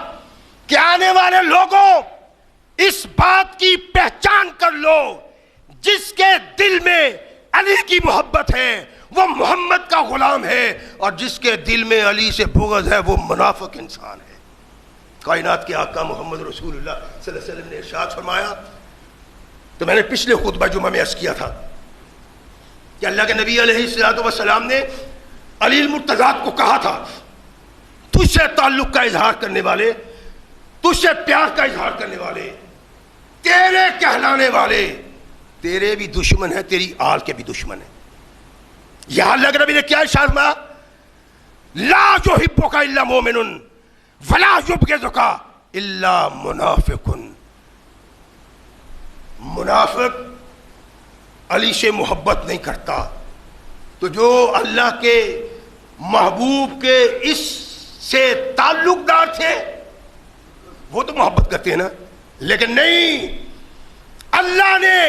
کہ آنے والے لوگوں اس بات کی پہچان کر لو جس کے دل میں علی کی محبت ہے وہ محمد کا غلام ہے، اور جس کے دل میں علی سے بغض ہے وہ منافق انسان ہے۔ کائنات کے آقا محمد رسول اللہ صلی اللہ علیہ وسلم نے ارشاد فرمایا، تو میں نے پچھلے خطبہ جمعہ میں عرض کیا تھا کہ اللہ کے نبی علیہ الصلوۃ والسلام نے علی المرتضیٰ کو کہا تھا تجھ سے تعلق کا اظہار کرنے والے، تجھ سے پیار کا اظہار کرنے والے، تیرے کہلانے والے تیرے بھی دشمن ہیں، تیری آل کے بھی دشمن ہیں۔ یہاں اللہ کے نبی نے کیا ارشاد فرمایا؟ لا یحبک الا مومن ولا یبغضک الا منافق۔ منافق علی سے محبت نہیں کرتا، تو جو اللہ کے محبوب کے اس سے تعلق دار تھے وہ تو محبت کرتے ہیں نا، لیکن نہیں، اللہ نے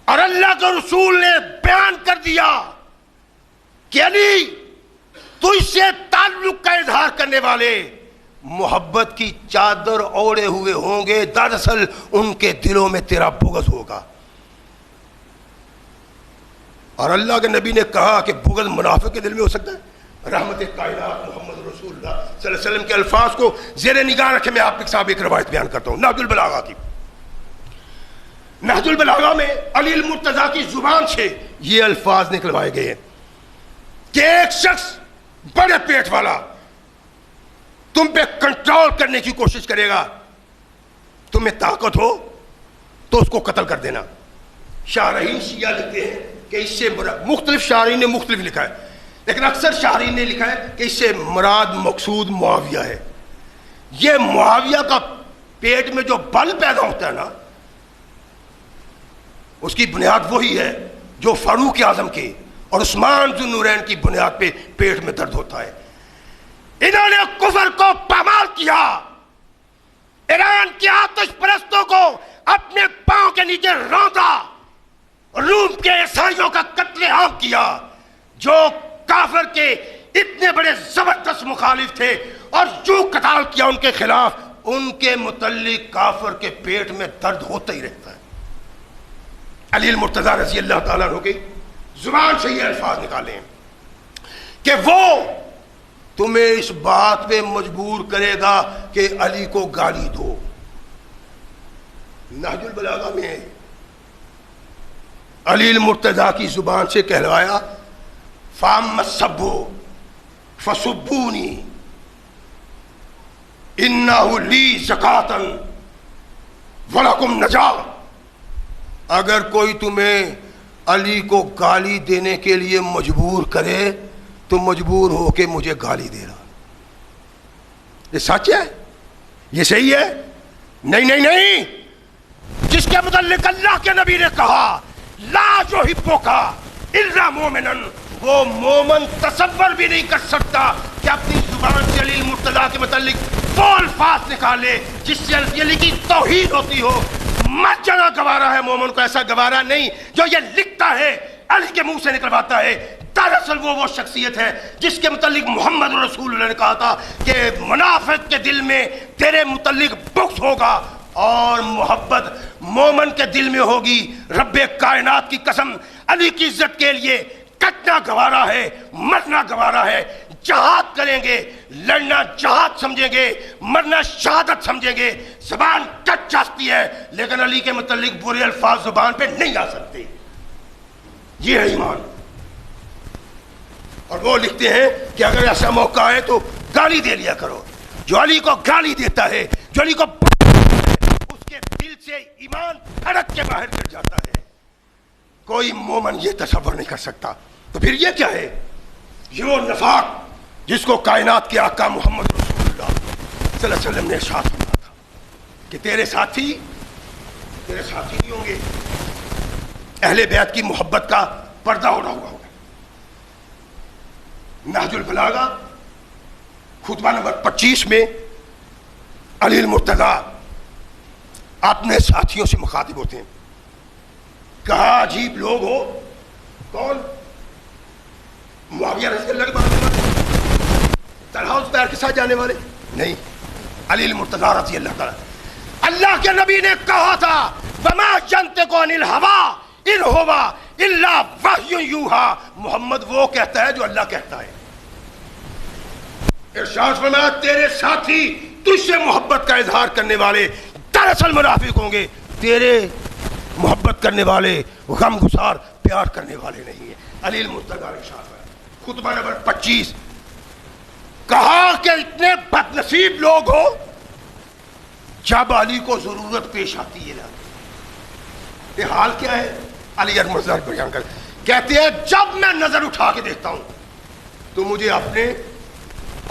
اور اللہ کے رسول نے بیان کر دیا کہ علی تجھ سے تعلق کا اظہار کرنے والے محبت کی چادر اوڑے ہوئے ہوں گے، دراصل ان کے دلوں میں تیرا بغض ہوگا۔ اور اللہ کے نبی نے کہا کہ بغض منافق کے دل میں ہو سکتا ہے؟ رحمت کائنات محمد رسول اللہ صلی اللہ علیہ وسلم کے الفاظ کو زیر نگاہ رکھے میں آپ کے سامنے ایک روایت بیان کرتا ہوں نہج البلاغہ کی۔ نہج البلاغہ میں علی المرتضیٰ کی زبان سے یہ الفاظ نکلوائے گئے ہیں کہ ایک شخص بڑے پیٹ والا تم پہ کنٹرول کرنے کی کوشش کرے گا، تمہیں طاقت ہو تو اس کو قتل کر دینا۔ شارحین شیعہ لکھتے ہیں کہ اس سے مختلف شارحین نے مختلف لکھا ہے، لیکن اکثر شارحین نے لکھا ہے کہ اس سے مراد مقصود معاویہ ہے۔ یہ معاویہ کا پیٹ میں جو بل پیدا ہوتا ہے نا، اس کی بنیاد وہی ہے جو فاروق اعظم کے اور عثمان ذو النورین کی بنیاد پہ پیٹ میں درد ہوتا ہے۔ انہوں نے کفر کو پامال کیا، ایران کے آتش پرستوں کو اپنے پاؤں کے نیچے روندا، روم کے عیسائیوں کا قتل عام کیا جو کافر کے اتنے بڑے زبردست مخالف تھے، اور جو قتال کیا ان کے خلاف، ان کے متعلق کافر کے پیٹ میں درد ہوتا ہی رہتا ہے۔ علی المرتضیٰ رضی اللہ تعالیٰ عنہ کی زبان سے یہ الفاظ نکالے ہیں کہ وہ تمہیں اس بات پہ مجبور کرے گا کہ علی کو گالی دو۔ نہج البلاغہ میں علی المرتضیٰ کی زبان سے کہلوایا فَأَمَّا السَّبُّ فَسُبُّونِي إِنَّهُ لِي زَكَاةً وَلَكُمْ نَجَاةٌ۔ اگر کوئی تمہیں علی کو گالی دینے کے لیے مجبور کرے تو مجبور ہو کے مجھے گالی دے رہا۔ یہ سچ ہے؟ یہ صحیح ہے؟ نہیں نہیں نہیں، جس کے متعلق اللہ کے نبی نے کہا لا یحبک الا مومنا، وہ مومن تصور بھی نہیں کر سکتا کہ اپنی زبان سے علی المرتضیٰ کے متعلق وہ الفاظ نکالے جس سے علی کی توہین ہوتی ہو۔ مر جانا گوارا ہے مومن کو، ایسا گوارا نہیں جو یہ لکھتا ہے علی کے منہ سے نکلواتا ہے۔ دراصل وہ شخصیت ہے جس کے متعلق محمد رسول اللہ نے کہا تھا کہ منافق کے دل میں تیرے متعلق بغض ہوگا اور محبت مومن کے دل میں ہوگی۔ رب کائنات کی قسم، علی کی عزت کے لیے کٹنا گوارا ہے، مرنا گوارا ہے۔ جہاد کریں گے، لڑنا جہاد سمجھیں گے، مرنا شہادت سمجھیں گے۔ زبان کٹ جاتی ہے لیکن علی کے متعلق برے الفاظ زبان پہ نہیں آ سکتے۔ یہ ہے ایمان۔ اور وہ لکھتے ہیں کہ اگر ایسا موقع ہے تو گالی دے لیا کرو۔ جو علی کو گالی دیتا ہے، جو علی کو اس کے دل سے ایمان دھڑک کے باہر گر جاتا ہے۔ کوئی مومن یہ تصور نہیں کر سکتا۔ تو پھر یہ کیا ہے؟ یہ وہ نفاق جس کو کائنات کے آقا محمد رسول اللہ صلی اللہ علیہ وسلم نے ارشاد فرمایا تھا کہ تیرے ساتھی نہیں ہوں گے، اہل بیت کی محبت کا پردہ اڑا ہوا ہوگا۔ نہج البلاغہ خطبہ نمبر 25 میں علی المرتضیٰ اپنے ساتھیوں سے مخاطب ہوتے ہیں۔ کہا عجیب لوگ ہو، کون؟ معاویہ رضی اللہ کے بارے میں طلحہ زبیر کے ساتھ جانے والے نہیں، علی المرتضیٰ رضی اللہ تعالیٰ۔ اللہ کے نبی نے کہا تھا وما ينطق عن الهوى ان هو الا وحی یوحى، محمد وہ کہتا ہے جو اللہ کہتا ہے۔ ارشاد فرمایا تیرے ساتھی تجھ سے محبت کا اظہار کرنے والے دراصل منافق ہوں گے، تیرے محبت کرنے والے غم گسار پیار کرنے والے نہیں ہیں۔ علی المرتضیٰ نے ارشاد فرمایا خطبہ نمبر 25، کہا کہ اتنے بد نصیب لوگ ہو جب علی کو ضرورت پیش آتی ہے نا، یہ حال کیا ہے؟ علی المرتضیٰ بیان کر کہتے ہیں جب میں نظر اٹھا کے دیکھتا ہوں تو مجھے اپنے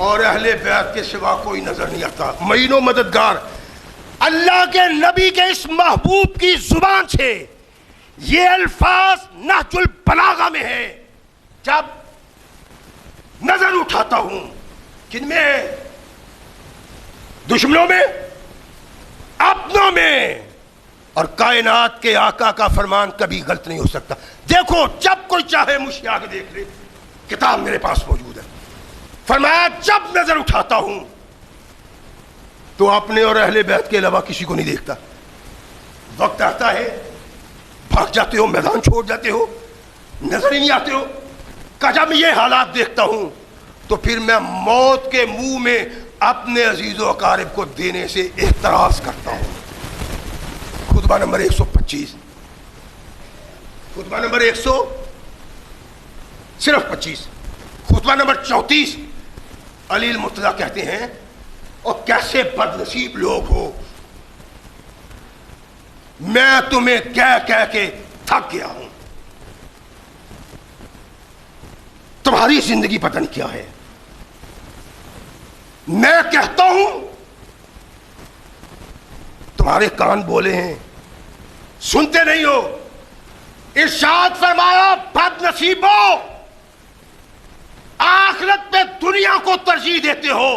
اور اہل بیت کے سوا کوئی نظر نہیں آتا۔ معین و مددگار اللہ کے نبی کے اس محبوب کی زبان سے یہ الفاظ نہج البلاغہ میں ہے۔ جب نظر اٹھاتا ہوں کن میں؟ دشمنوں میں، دنیا میں اور کائنات کے آقا کا فرمان کبھی غلط نہیں ہو سکتا. دیکھو جب کوئی چاہے مجھے آگے دیکھ لے, کتاب میرے پاس موجود ہے. فرمایا جب نظر اٹھاتا ہوں تو اپنے اور اہل بیت کے علاوہ کسی کو نہیں دیکھتا. وقت آتا ہے بھاگ جاتے ہو, میدان چھوڑ جاتے ہو, نظر ہی نہیں آتے ہو. کہ جب میں یہ حالات دیکھتا ہوں تو پھر میں موت کے منہ میں اپنے عزیز و اقارب کو دینے سے احتراز کرتا ہوں. خطبہ نمبر 125, خطبہ نمبر 125, خطبہ نمبر 34. علی المرتضیٰ کہتے ہیں اور کیسے بد نصیب لوگ ہو, میں تمہیں کہہ کہہ کے تھک گیا ہوں. تمہاری زندگی پتہ نہیں کیا ہے. میں کہتا ہوں تمہارے کان بولے ہیں, سنتے نہیں ہو. ارشاد فرمایا بد نصیبو, آخرت پہ دنیا کو ترجیح دیتے ہو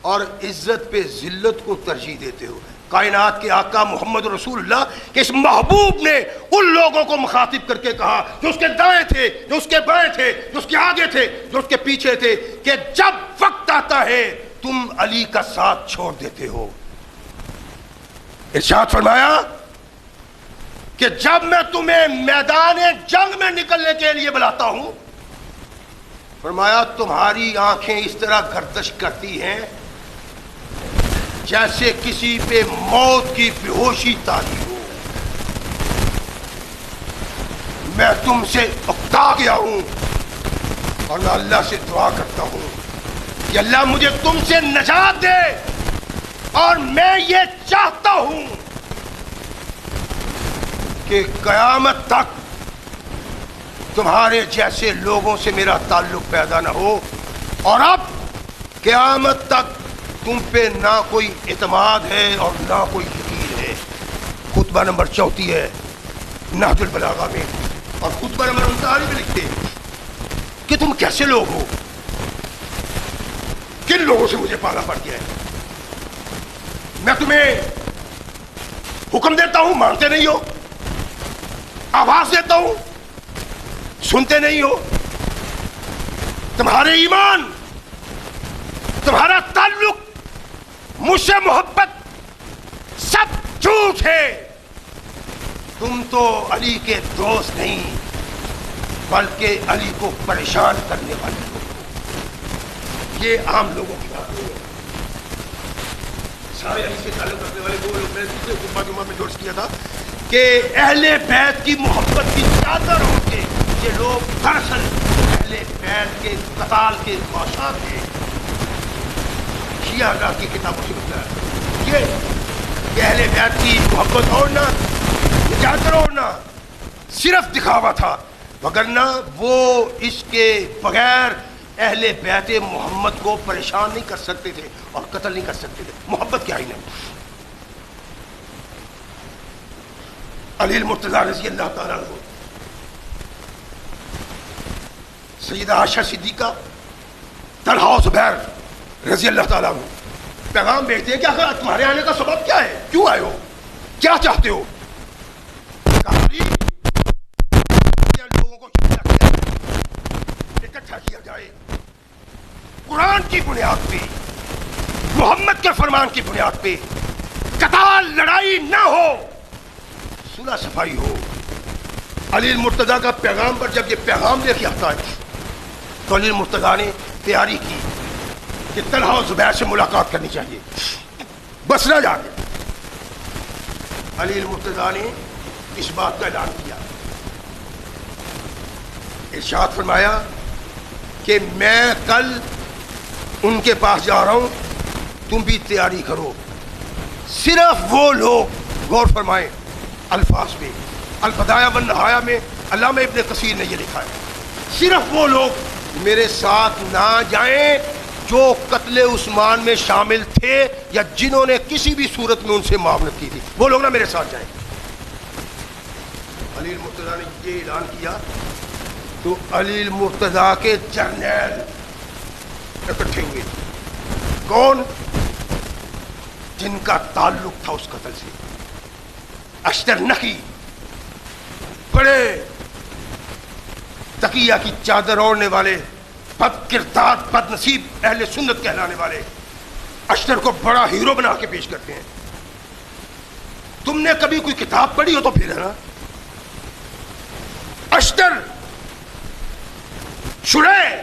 اور عزت پہ ذلت کو ترجیح دیتے ہو. کائنات کے آقا محمد رسول اللہ کے اس محبوب نے ان لوگوں کو مخاطب کر کے کہا جو اس کے دائیں تھے, جو اس کے بائیں تھے, جو اس کے آگے تھے, جو اس کے پیچھے تھے, کہ جب وقت آتا ہے تم علی کا ساتھ چھوڑ دیتے ہو. ارشاد فرمایا کہ جب میں تمہیں میدان جنگ میں نکلنے کے لیے بلاتا ہوں, فرمایا تمہاری آنکھیں اس طرح گردش کرتی ہیں جیسے کسی پہ موت کی بے ہوشی تاری ہو. میں تم سے اکتا گیا ہوں اور میں اللہ سے دعا کرتا ہوں کہ اللہ مجھے تم سے نجات دے, اور میں یہ چاہتا ہوں کہ قیامت تک تمہارے جیسے لوگوں سے میرا تعلق پیدا نہ ہو, اور اب قیامت تک تم پہ نہ کوئی اعتماد ہے اور نہ کوئی یقین ہے. خطبہ نمبر 34 ہے نہج البلاغہ میں, اور خطبہ نمبر 39 میں لکھتے ہیں کہ تم کیسے لوگ ہو, کن لوگوں سے مجھے پالا پڑ گیا ہے. میں تمہیں حکم دیتا ہوں, مانتے نہیں ہو. آواز دیتا ہوں, سنتے نہیں ہو. تمہارے ایمان, تمہارا تعلق, مجھ سے محبت سب جھوٹ ہے. تم تو علی کے دوست نہیں بلکہ علی کو پریشان کرنے والے ہو. یہ عام لوگوں کی بات نہیں ہے. سارے علی سے تعلق رکھنے والے وہ لوگ, میں دوسرے جمعہ میں جوڑ کیا تھا کہ اہل بیت کی محبت کی چادر ہو کے یہ لوگ دراصل اہل بیت کے قتال کے خواہشات ہیں. شیعہ کا کی کتابوں سے ملتا ہے یہ اہل بیت کی محبت اوڑھنا, چادر اوڑھنا صرف دکھاوا تھا, وگرنہ وہ اس کے بغیر اہل بیت محمد کو پریشان نہیں کر سکتے تھے اور قتل نہیں کر سکتے تھے. محبت کیا ہی نہیں. علی المرتضیٰ رضی اللہ تعالیٰ عنہ, سیدہ عائشہ صدیقہ, طلحہ و زبیر رضی اللہ تعالیٰ عنہ پیغام بھیجتے ہیں کہ آخر تمہارے آنے کا سبب کیا ہے, کیوں آئے ہو, کیا چاہتے ہو. لوگوں کو اکٹھا کیا جائے, قرآن کی بنیاد پہ, محمد کے فرمان کی بنیاد پہ, قتال لڑائی نہ ہو, صلح صفائی ہو. علی المرتضیٰ کا پیغام پر جب یہ پیغام لے کے آتا ہے تو علی المرتضیٰ نے تیاری کی کہ طلحہ و زبیر سے ملاقات کرنی چاہیے, بس نہ جا کے. علی المرتضیٰ نے اس بات کا اعلان کیا, ارشاد فرمایا کہ میں کل ان کے پاس جا رہا ہوں, تم بھی تیاری کرو. صرف وہ لوگ, غور فرمائیں الفاظ پہ, البدایہ والنہایہ میں علامہ ابن کثیر نے یہ لکھا ہے, صرف وہ لوگ میرے ساتھ نہ جائیں جو قتل عثمان میں شامل تھے یا جنہوں نے کسی بھی صورت میں ان سے معاونت کی تھی, وہ لوگ نہ میرے ساتھ جائیں. علی المرتضیٰ نے یہ اعلان کیا تو علی المرتضیٰ کے جرنیل اکٹھے ہوئے. کون؟ جن کا تعلق تھا اس قتل سے. اشتر نقی بڑے تقیہ کی چادر اوڑھنے والے، بد کردار، بد نصیب اہل سنت کہلانے والے اشتر کو بڑا ہیرو بنا کے پیش کرتے ہیں. تم نے کبھی کوئی کتاب پڑھی ہو تو پھر ہے نا. اشتر، شریح،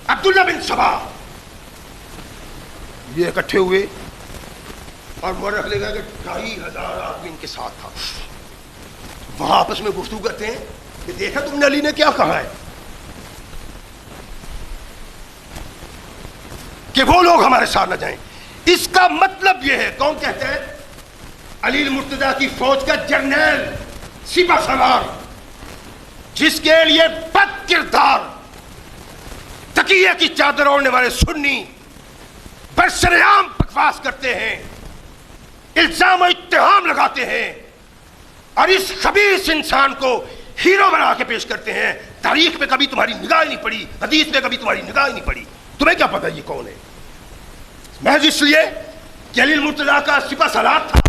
عبداللہ بن سبا یہ اکٹھے ہوئے اور مورخ لکھا کہ 2500 آدمی ان کے ساتھ تھا. وہاں آپس میں گفتگو کرتے ہیں کہ دیکھا تم نے علی نے کیا کہا ہے کہ وہ لوگ ہمارے ساتھ نہ جائیں. اس کا مطلب یہ ہے، کون کہتا ہے؟ علی المرتضیٰ کی فوج کا جرنیل سپہ سالار، جس کے لیے بد کردار تقیہ کی چادر اوڑھنے والے سنی برسرعام بکواس کرتے ہیں، الزام و اتہام لگاتے ہیں اور اس خبیث انسان کو ہیرو بنا کے پیش کرتے ہیں. تاریخ میں کبھی تمہاری نگاہ نہیں پڑی، حدیث میں کبھی تمہاری نگاہ نہیں پڑی. تمہیں کیا پتا یہ کون ہے؟ محض اس لیے کہ علی المرتضیٰ کا سپہ سالار تھا.